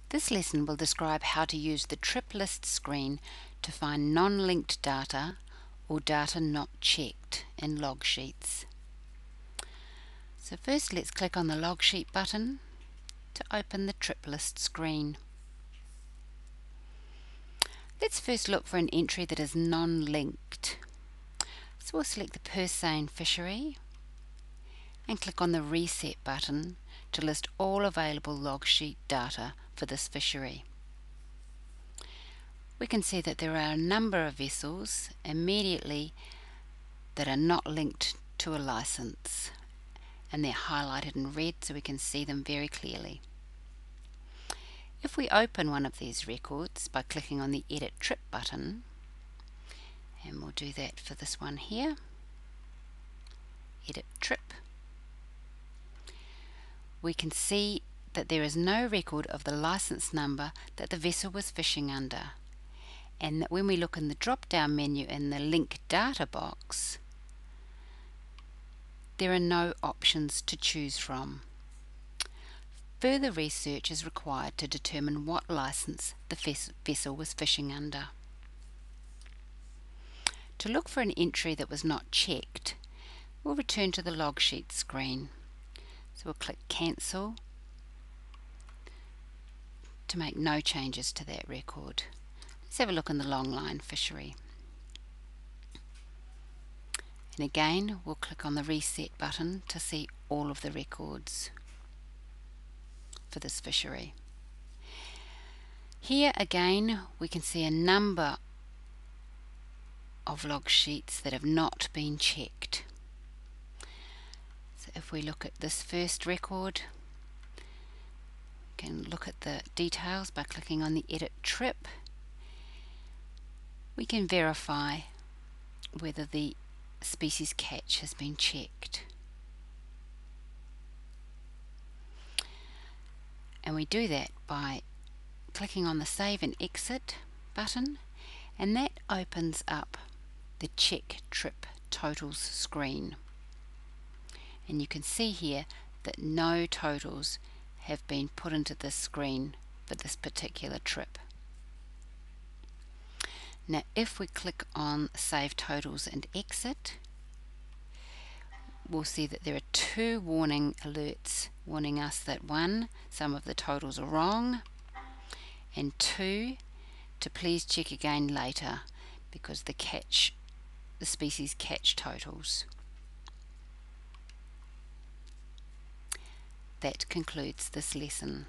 This lesson will describe how to use the triplist screen to find non-linked data or data not checked in log sheets. So first let's click on the log sheet button to open the triplist screen. Let's first look for an entry that is non-linked. So we'll select the Persane fishery and click on the Reset button to list all available log sheet data for this fishery. We can see that there are a number of vessels immediately that are not linked to a license, and they're highlighted in red so we can see them very clearly. If we open one of these records by clicking on the Edit Trip button, and we'll do that for this one here, Edit Trip, we can see that there is no record of the license number that the vessel was fishing under, and that when we look in the drop-down menu in the Link Data box, there are no options to choose from. Further research is required to determine what license the vessel was fishing under. To look for an entry that was not checked, we'll return to the log sheet screen. So we'll click Cancel to make no changes to that record. Let's have a look in the longline fishery. And again, we'll click on the Reset button to see all of the records for this fishery. Here again, we can see a number of log sheets that have not been checked. So if we look at this first record, we can look at the details by clicking on the Edit Trip. We can verify whether the species catch has been checked. And we do that by clicking on the Save and Exit button, and that opens up the Check Trip Totals screen. And you can see here that no totals have been put into this screen for this particular trip. Now if we click on Save Totals and Exit, we'll see that there are two warning alerts warning us that 1, some of the totals are wrong, and 2, to please check again later because the species catch totals. That concludes this lesson.